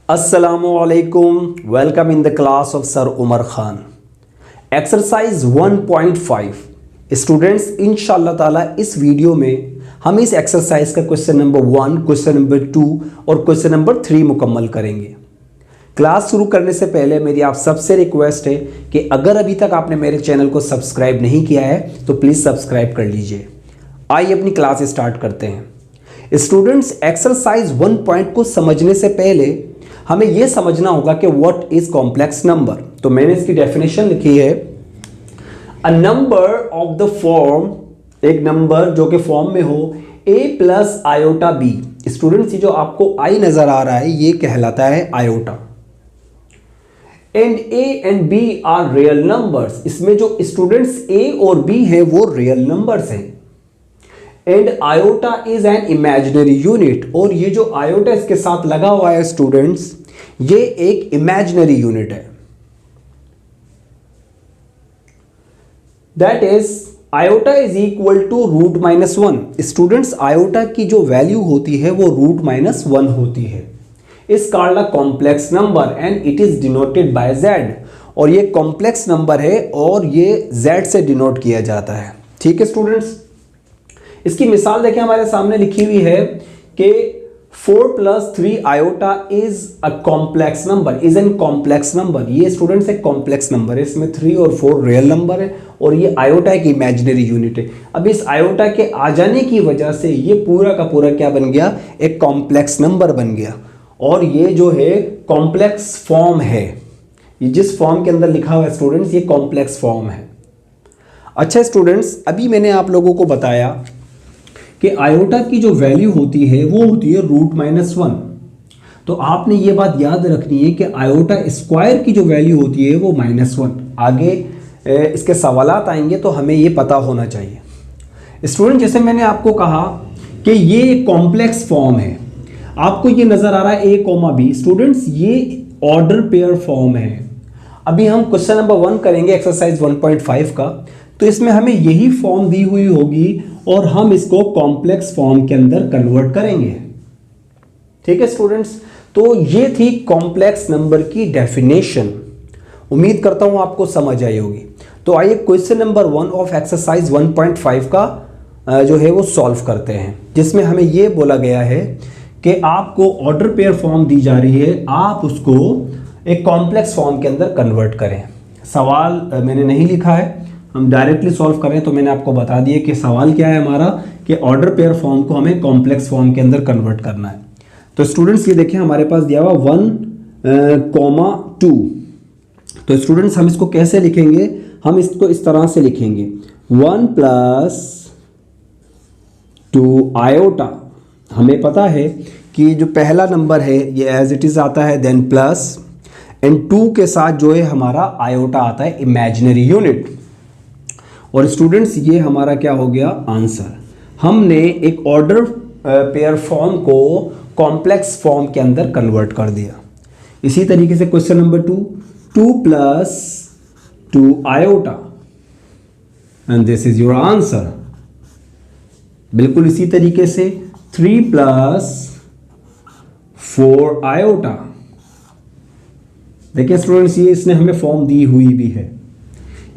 Assalamualaikum. Welcome in the class of Sir Umar Khan. Exercise 1.5 students इंशाल्लाह ताला इस video में हम इस एक्सरसाइज का क्वेश्चन नंबर 1, क्वेश्चन नंबर 2 और क्वेश्चन नंबर 3 मुकम्मल करेंगे। क्लास शुरू करने से पहले मेरी आप सबसे रिक्वेस्ट है कि अगर अभी तक आपने मेरे चैनल को सब्सक्राइब नहीं किया है तो प्लीज़ सब्सक्राइब कर लीजिए। आइए अपनी क्लास स्टार्ट करते हैं। स्टूडेंट्स एक्सरसाइज 1 पॉइंट को समझने से पहले हमें यह समझना होगा कि व्हाट इज कॉम्प्लेक्स नंबर। तो मैंने इसकी डेफिनेशन लिखी है, a number of the form, एक नंबर जो कि फॉर्म में हो a प्लस आयोटा बी। स्टूडेंट्स ये जो आपको आई नजर आ रहा है ये कहलाता है iota. And a and b are real numbers, इसमें जो स्टूडेंट्स a और b है वो रियल नंबर्स हैं। And iota is an imaginary unit, और ये जो आयोटा इसके साथ लगा हुआ है स्टूडेंट्स ये एक इमेजिनरी यूनिट है। That is iota is equal to √-1। Students iota की जो वैल्यू होती है वो √-1 होती है। इस called a complex number and it is denoted by z, और ये कॉम्प्लेक्स नंबर है और ये z से डिनोट किया जाता है। ठीक है स्टूडेंट्स, इसकी मिसाल देखिए हमारे सामने लिखी हुई है कि 4 + 3 iota is a complex number, is an complex number. ये स्टूडेंट्स एक कॉम्प्लेक्स नंबर है, इसमें 3 और 4 रियल नंबर है और ये आयोटा एक इमेजिनरी यूनिट है। अब इस आयोटा के आ जाने की वजह से ये पूरा का पूरा क्या बन गया, एक कॉम्प्लेक्स नंबर बन गया। और ये जो है कॉम्प्लेक्स फॉर्म है, ये जिस फॉर्म के अंदर लिखा हुआ है स्टूडेंट्स ये कॉम्प्लेक्स फॉर्म है। अच्छा स्टूडेंट्स, अभी मैंने आप लोगों को बताया कि आयोटा की जो वैल्यू होती है वो होती है √-1। तो आपने ये बात याद रखनी है कि आयोटा स्क्वायर की जो वैल्यू होती है वो -1। आगे इसके सवालात आएंगे तो हमें ये पता होना चाहिए। स्टूडेंट जैसे मैंने आपको कहा कि ये कॉम्प्लेक्स फॉर्म है, आपको ये नज़र आ रहा है a, b। स्टूडेंट्स ये ऑर्डर पेयर फॉर्म है। अभी हम क्वेश्चन नंबर 1 करेंगे एक्सरसाइज 1.5 का, तो इसमें हमें यही फॉर्म दी हुई होगी और हम इसको कॉम्प्लेक्स फॉर्म के अंदर कन्वर्ट करेंगे। ठीक है स्टूडेंट्स, तो ये थी कॉम्प्लेक्स नंबर की डेफिनेशन। उम्मीद करता हूं आपको समझ आई होगी। तो आइए क्वेश्चन नंबर 1 ऑफ एक्सरसाइज 1.5 का जो है वो सॉल्व करते हैं, जिसमें हमें ये बोला गया है कि आपको ऑर्डर पेयर फॉर्म दी जा रही है, आप उसको एक कॉम्प्लेक्स फॉर्म के अंदर कन्वर्ट करें। सवाल मैंने नहीं लिखा है, हम डायरेक्टली सॉल्व करें तो मैंने आपको बता दिया कि सवाल क्या है हमारा, कि ऑर्डर पेयर फॉर्म को हमें कॉम्प्लेक्स फॉर्म के अंदर कन्वर्ट करना है। तो स्टूडेंट्स ये देखिए हमारे पास दिया हुआ 1, 2। तो स्टूडेंट्स हम इसको कैसे लिखेंगे, हम इसको इस तरह से लिखेंगे 1 + 2 आयोटा। हमें पता है कि जो पहला नंबर है ये एज इट इज़ आता है, देन प्लस एंड 2 के साथ जो है हमारा आयोटा आता है इमेजिनरी यूनिट। और स्टूडेंट्स ये हमारा क्या हो गया, आंसर। हमने एक ऑर्डर पेयर फॉर्म को कॉम्प्लेक्स फॉर्म के अंदर कन्वर्ट कर दिया। इसी तरीके से question number 2 + 2 iota and this is your answer. बिल्कुल इसी तरीके से 3 + 4 आयोटा। देखिए स्टूडेंट्स ये इसने हमें फॉर्म दी हुई भी है।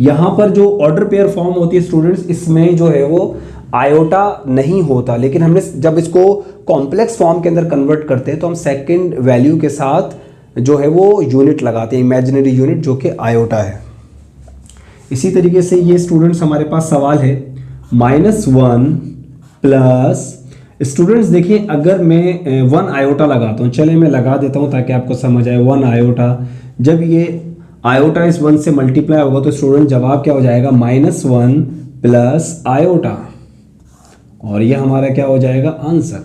यहाँ पर जो ऑर्डर पेयर फॉर्म होती है स्टूडेंट्स, इसमें जो है वो आयोटा नहीं होता, लेकिन हमने जब इसको कॉम्प्लेक्स फॉर्म के अंदर कन्वर्ट करते हैं तो हम सेकंड वैल्यू के साथ जो है वो यूनिट लगाते हैं, इमेजिनरी यूनिट जो कि आयोटा है। इसी तरीके से ये स्टूडेंट्स हमारे पास सवाल है -1 प्लस, स्टूडेंट्स देखिए अगर मैं 1 आयोटा लगाता हूँ, चले मैं लगा देता हूँ ताकि आपको समझ आए। 1 आयोटा, जब ये आयोटा इस 1 से मल्टीप्लाई होगा तो स्टूडेंट जवाब क्या हो जाएगा, -1 प्लस आयोटा, और ये हमारा क्या हो जाएगा, आंसर।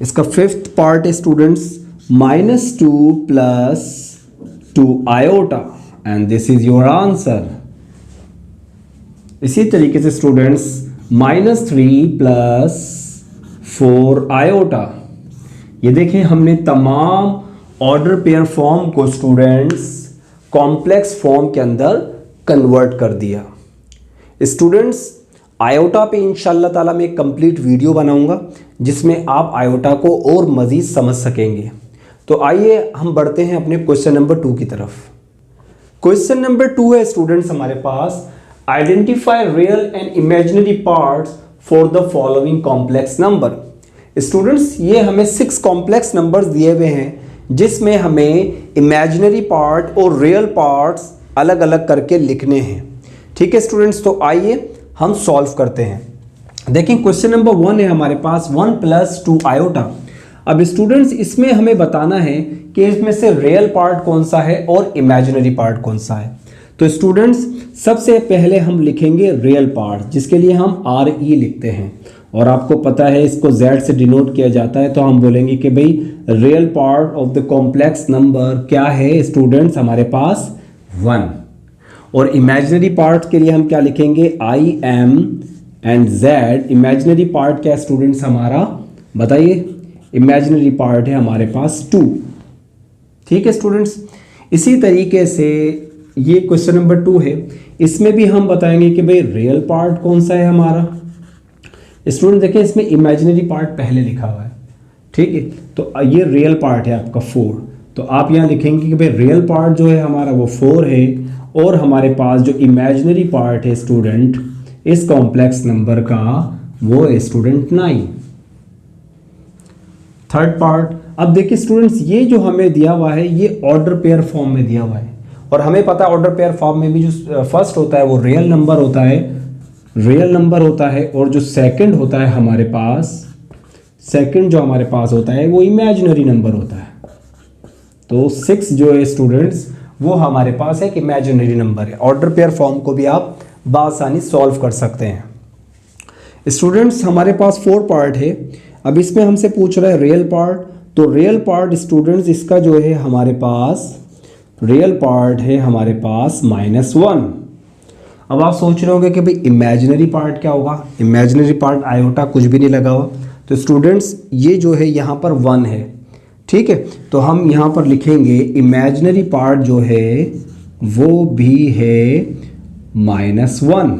इसका 5th पार्ट है students -2 + 2 iota and this is your answer. इसी तरीके से स्टूडेंट्स -3 + 4 आयोटा। ये देखें हमने तमाम ऑर्डर पेयर फॉर्म को स्टूडेंट्स कॉम्प्लेक्स फॉर्म के अंदर कन्वर्ट कर दिया। स्टूडेंट्स आयोटा पे इंशाल्लाह ताला मैं एक कंप्लीट वीडियो बनाऊंगा जिसमें आप आयोटा को और मज़ीद समझ सकेंगे। तो आइए हम बढ़ते हैं अपने क्वेश्चन नंबर 2 की तरफ। क्वेश्चन नंबर 2 है स्टूडेंट्स हमारे पास, identify real and imaginary parts for the following complex number. Students ये हमें 6 कॉम्प्लेक्स नंबर्स दिए हुए हैं, जिसमें हमें इमेजिनरी पार्ट और रियल पार्ट्स अलग अलग करके लिखने हैं। ठीक है स्टूडेंट्स, तो आइए हम सॉल्व करते हैं। देखिए क्वेश्चन नंबर 1 है हमारे पास 1 + 2 आयोटा। अब स्टूडेंट्स इसमें हमें बताना है कि इसमें से रियल पार्ट कौन सा है और इमेजिनरी पार्ट कौन सा है। तो स्टूडेंट्स सबसे पहले हम लिखेंगे रियल पार्ट, जिसके लिए हम RE लिखते हैं, और आपको पता है इसको Z से डिनोट किया जाता है। तो हम बोलेंगे कि भाई real part of the complex number क्या है स्टूडेंट्स, हमारे पास 1। और इमेजिनरी पार्ट के लिए हम क्या लिखेंगे, IM and Z। Imaginary part क्या है स्टूडेंट्स हमारा, बताइए। इमेजिनरी पार्ट है हमारे पास 2। ठीक है स्टूडेंट्स, इसी तरीके से ये क्वेश्चन नंबर 2 है, इसमें भी हम बताएंगे कि भाई रियल पार्ट कौन सा है हमारा। स्टूडेंट देखिए इसमें इमेजिनरी पार्ट पहले लिखा हुआ है, ठीक है। तो ये रियल पार्ट है आपका 4, तो आप यहाँ लिखेंगे कि भाई रियल पार्ट जो है हमारा वो 4 है, और हमारे पास जो इमेजिनरी पार्ट है स्टूडेंट इस कॉम्प्लेक्स नंबर का वो है स्टूडेंट 9। थर्ड पार्ट, अब देखिए स्टूडेंट्स ये जो हमें दिया हुआ है ये ऑर्डर पेयर फॉर्म में दिया हुआ है, और हमें पता है ऑर्डर पेयर फॉर्म में भी जो फर्स्ट होता है वो रियल नंबर होता है, और जो सेकंड होता है हमारे पास, सेकंड जो हमारे पास होता है वो इमेजिनरी नंबर होता है। तो 6 जो है स्टूडेंट्स वो हमारे पास एक इमेजिनरी नंबर है। ऑर्डर पेयर फॉर्म को भी आप बासानी सॉल्व कर सकते हैं। स्टूडेंट्स हमारे पास 4 पार्ट है। अब इसमें हमसे पूछ रहा है रियल पार्ट, तो रियल पार्ट स्टूडेंट्स इसका जो है हमारे पास रियल पार्ट है हमारे पास -1। अब आप सोच रहे होंगे कि भाई इमेजिनरी पार्ट क्या होगा, इमेजिनरी पार्ट आयोटा कुछ भी नहीं लगा हुआ। तो स्टूडेंट्स ये जो है यहाँ पर 1 है, ठीक है। तो हम यहाँ पर लिखेंगे इमेजिनरी पार्ट जो है वो भी है -1।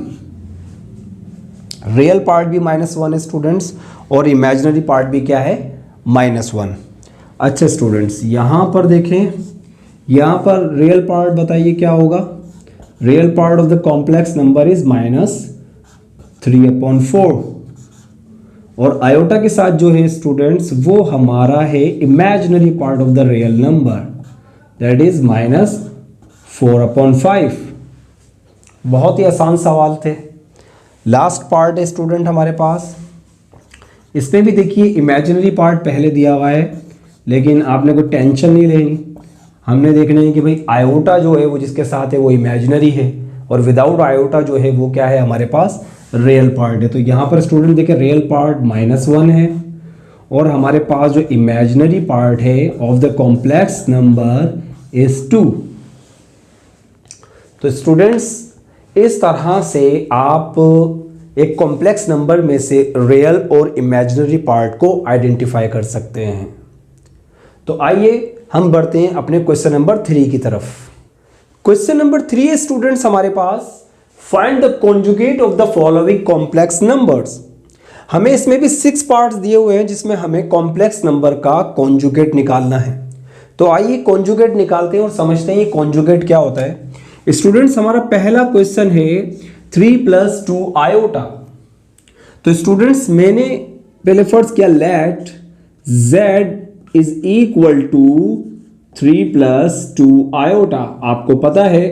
रियल पार्ट भी -1 है स्टूडेंट्स, और इमेजिनरी पार्ट भी क्या है, -1। अच्छा स्टूडेंट्स यहाँ पर देखें, यहाँ पर रियल पार्ट बताइए क्या होगा। Real part of the complex number is -3/4, और आयोटा के साथ जो है स्टूडेंट्स वो हमारा है imaginary part of the real number, that is -4/5। बहुत ही आसान सवाल थे। लास्ट पार्ट है स्टूडेंट हमारे पास, इसमें भी देखिए इमेजिनरी पार्ट पहले दिया हुआ है, लेकिन आपने कोई टेंशन नहीं लेनी। हमने देखना है कि भाई आयोटा जो है वो जिसके साथ है वो इमेजिनरी है, और विदाउट आयोटा जो है वो क्या है हमारे पास रियल पार्ट है। तो यहाँ पर स्टूडेंट देखिए रियल पार्ट -1 है, और हमारे पास जो इमेजिनरी पार्ट है of the complex number is 2। तो स्टूडेंट्स इस तरह से आप एक कॉम्प्लेक्स नंबर में से रियल और इमेजिनरी पार्ट को आइडेंटिफाई कर सकते हैं। तो आइए हम बढ़ते हैं अपने क्वेश्चन नंबर 3 की तरफ। क्वेश्चन नंबर 3 है स्टूडेंट्स हमारे पास, find the conjugate of the following complex numbers. हमें इसमें भी 6 पार्ट्स दिए हुए हैं, जिसमें हमें कॉम्प्लेक्स नंबर का कॉन्जुगेट निकालना है। तो आइए कॉन्जुगेट निकालते हैं और समझते हैं ये कॉन्जुगेट क्या होता है। स्टूडेंट्स हमारा पहला क्वेश्चन है 3 + 2 आयोटा। तो स्टूडेंट्स मैंने पहले फर्ज किया let z is equal to 3 + 2 iota. आपको पता है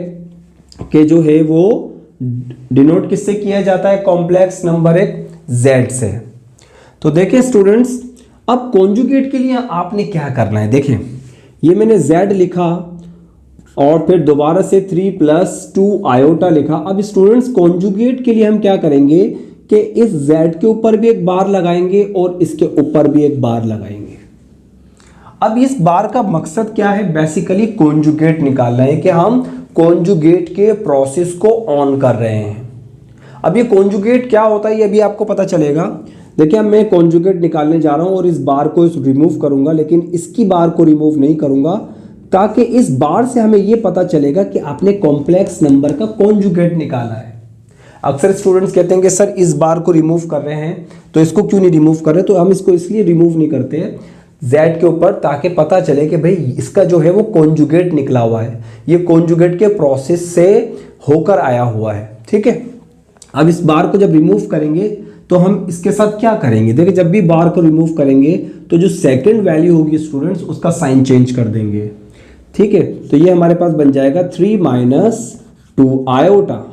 कि जो है वो डिनोट किससे किया जाता है, कॉम्प्लेक्स नंबर एक z से। तो देखें स्टूडेंट्स अब कॉन्जुगेट के लिए आपने क्या करना है, देखें ये मैंने z लिखा और फिर दोबारा से 3 + 2 आयोटा लिखा। अब स्टूडेंट्स कॉन्जुगेट के लिए हम क्या करेंगे कि इस z के ऊपर भी एक बार लगाएंगे और इसके ऊपर भी एक बार लगाएंगे। अब इस बार का मकसद क्या है, बेसिकली कॉन्जुगेट निकालना है कि हम कॉन्जुगेट के प्रोसेस को ऑन कर रहे हैं। अब ये कॉन्जुगेट क्या होता है ये अभी आपको पता चलेगा। देखिए अब मैं कॉन्जुगेट निकालने जा रहा हूं और इस बार को रिमूव करूंगा, लेकिन इसकी बार को रिमूव नहीं करूंगा, ताकि इस बार से हमें ये पता चलेगा कि आपने कॉम्प्लेक्स नंबर का कॉन्जुगेट निकाला है। अक्सर स्टूडेंट्स कहते हैं कि सर इस बार को रिमूव कर रहे हैं तो इसको क्यों नहीं रिमूव कर रहे, तो हम इसको इसलिए रिमूव नहीं करते हैं z के ऊपर ताकि पता चले कि भाई इसका जो है वो कॉन्जुगेट निकला हुआ है, ये कॉन्जुगेट के प्रोसेस से होकर आया हुआ है। ठीक है, अब इस बार को जब रिमूव करेंगे तो हम इसके साथ क्या करेंगे, देखिए जब भी बार को रिमूव करेंगे तो जो सेकंड वैल्यू होगी स्टूडेंट्स उसका साइन चेंज कर देंगे। ठीक है, तो ये हमारे पास बन जाएगा 3 - 2 iota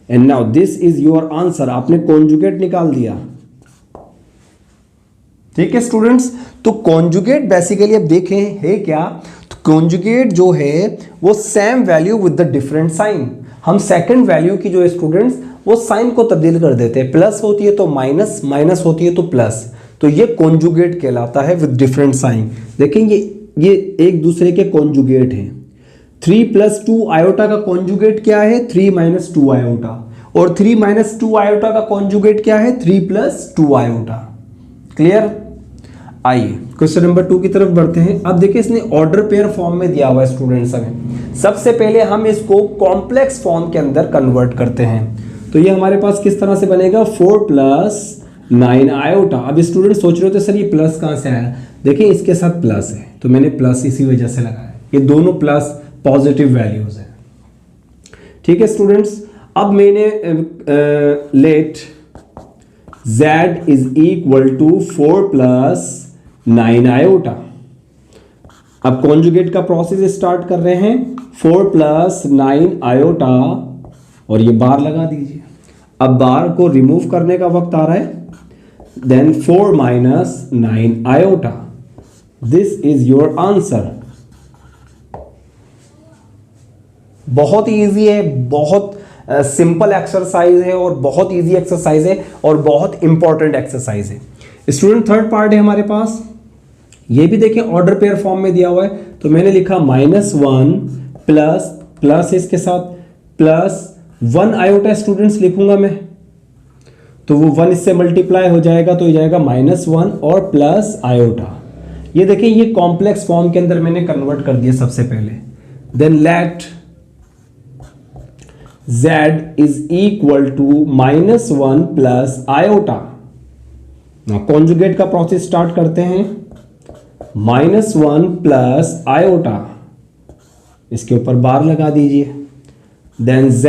and now this is your answer. आपने कॉन्जुगेट निकाल दिया। ठीक है स्टूडेंट्स, तो कॉन्जुगेट बेसिकली अब देखें है क्या, तो कॉन्जुगेट जो है वो same value with the different sign. हम सेकंड वैल्यू की जो है स्टूडेंट्स वो साइन को तब्दील कर देते हैं, प्लस होती है तो माइनस, माइनस होती है तो प्लस, तो ये कॉन्जुगेट कहलाता है विद डिफरेंट साइन। देखें ये एक दूसरे के कॉन्जुगेट हैं। 3 + 2 आयोटा का कॉन्जुगेट क्या है, 3 - 2 आयोटा, और 3 - 2 आयोटा का कॉन्जुगेट क्या है, 3 + 2 आयोटा। क्लियर। आइए क्वेश्चन नंबर 2 की तरफ बढ़ते हैं। अब देखिए इसने ऑर्डर पेयर फॉर्म में दिया हुआ है स्टूडेंट्स हमें। सबसे पहले हम इसको कॉम्प्लेक्स फॉर्म के अंदर कन्वर्ट करते हैं, तो ये हमारे पास किस तरह से बनेगा, 4 + 9 आयोटा। अब स्टूडेंट सोच रहे होते सर ये प्लस कहाँ से आया, देखिए इसके साथ प्लस है तो मैंने प्लस इसी वजह से लगाया, ये दोनों प्लस पॉजिटिव वैल्यूज हैं। ठीक है स्टूडेंट्स, अब मैंने लेट z = 4 + 9 आयोटा। अब कॉन्जुगेट का प्रोसेस स्टार्ट कर रहे हैं, 4 + 9 आयोटा और ये बार लगा दीजिए। अब बार को रिमूव करने का वक्त आ रहा है, then 4 - 9 iota, this is your answer. बहुत इजी है, बहुत सिंपल एक्सरसाइज है और बहुत इजी एक्सरसाइज है और बहुत इंपॉर्टेंट एक्सरसाइज है। स्टूडेंट थर्ड पार्ट है हमारे पास, ये भी देखें ऑर्डर पेयर फॉर्म में दिया हुआ है, तो मैंने लिखा -1 प्लस इसके साथ +1 आयोटा स्टूडेंट्स लिखूंगा मैं, तो वो 1 इससे मल्टीप्लाई हो जाएगा तो हो जाएगा -1 और प्लस आयोटा। ये देखें ये कॉम्प्लेक्स फॉर्म के अंदर मैंने कन्वर्ट कर दिया सबसे पहले। Then let z = -1 plus iota. Conjugate का प्रोसेस स्टार्ट करते हैं, -1 प्लस आयोटा, इसके ऊपर बार लगा दीजिए, then z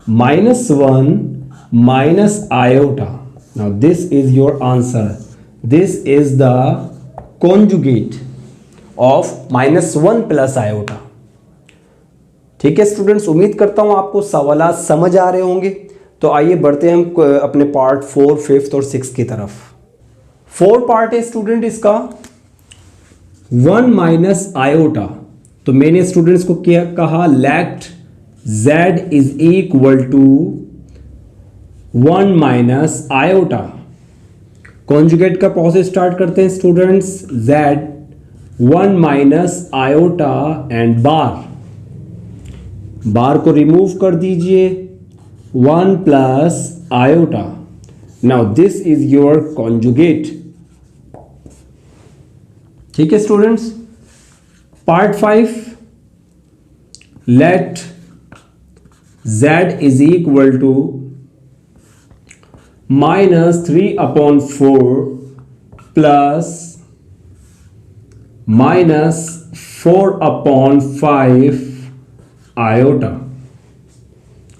-1 - iota. Now this is your answer, this is the conjugate of -1 plus iota. ठीक है स्टूडेंट्स, उम्मीद करता हूं आपको सवालात समझ आ रहे होंगे। तो आइए बढ़ते हैं हम अपने पार्ट 4, 5th और 6th की तरफ। 4 पार्ट है स्टूडेंट इसका, 1 - आयोटा। तो मैंने स्टूडेंट्स को क्या कहा, लेट z = 1 - आयोटा। कॉन्जुगेट का प्रोसेस स्टार्ट करते हैं students, z 1 - iota and bar को रिमूव कर दीजिए, 1 plus iota. Now this is your conjugate. ठीक है students, part 5, let z = -3/4 plus -4/5 iota.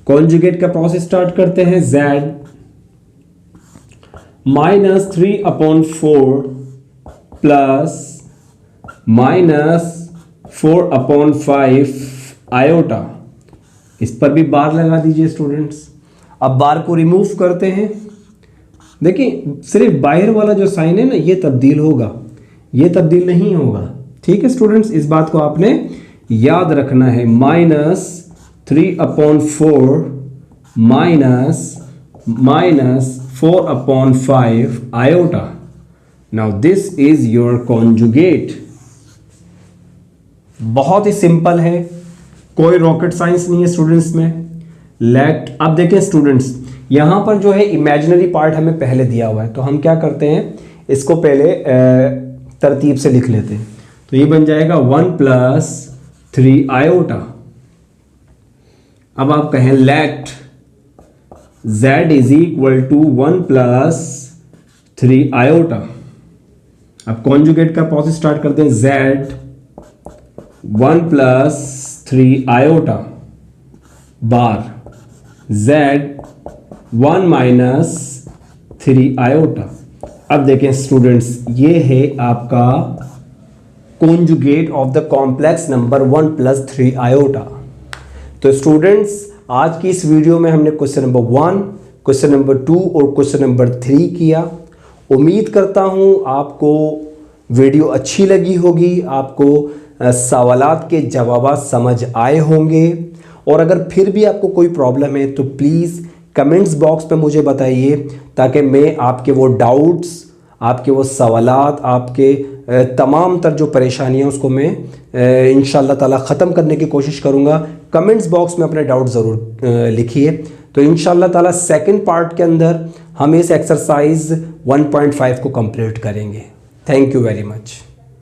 Conjugate का प्रोसेस स्टार्ट करते हैं, z -3/4 प्लस -4/5 आयोटा। इस पर भी बार लगा दीजिए स्टूडेंट्स। अब बार को रिमूव करते हैं, देखिए सिर्फ बाहर वाला जो साइन है ना ये तब्दील होगा, ये तब्दील नहीं होगा। ठीक है स्टूडेंट्स, इस बात को आपने याद रखना है, -3/4 -4/5 iota. Now this is your conjugate. बहुत ही सिंपल है, कोई रॉकेट साइंस नहीं है स्टूडेंट्स में। लेट, अब देखें स्टूडेंट्स यहां पर जो है इमेजिनरी पार्ट हमें पहले दिया हुआ है, तो हम क्या करते हैं इसको पहले तरतीब से लिख लेते हैं। तो ये बन जाएगा 1 + 3 आयोटा। अब आप कहें let z is equal to 1 plus 3 iota. अब कॉन्जुगेट का प्रोसेस स्टार्ट करते हैं। z 1 plus 3 iota bar z 1 minus 3 iota. अब देखें स्टूडेंट्स, ये है आपका conjugate of the complex number 1 plus 3 iota. तो स्टूडेंट्स, आज की इस वीडियो में हमने क्वेश्चन नंबर 1, क्वेश्चन नंबर 2 और क्वेश्चन नंबर 3 किया। उम्मीद करता हूँ आपको वीडियो अच्छी लगी होगी, आपको सवालात के जवाब समझ आए होंगे। और अगर फिर भी आपको कोई प्रॉब्लम है तो प्लीज़ कमेंट्स बॉक्स पे मुझे बताइए, ताकि मैं आपके वो डाउट्स, आपके वो सवालात, आपके तमाम तर जो परेशानियाँ उसको मैं इंशाअल्लाह ताला ख़त्म करने की कोशिश करूँगा। कमेंट्स बॉक्स में अपने डाउट ज़रूर लिखिए। तो इंशाअल्लाह ताला सेकंड पार्ट के अंदर हम इस एक्सरसाइज 1.5 को कंप्लीट करेंगे। Thank you very much.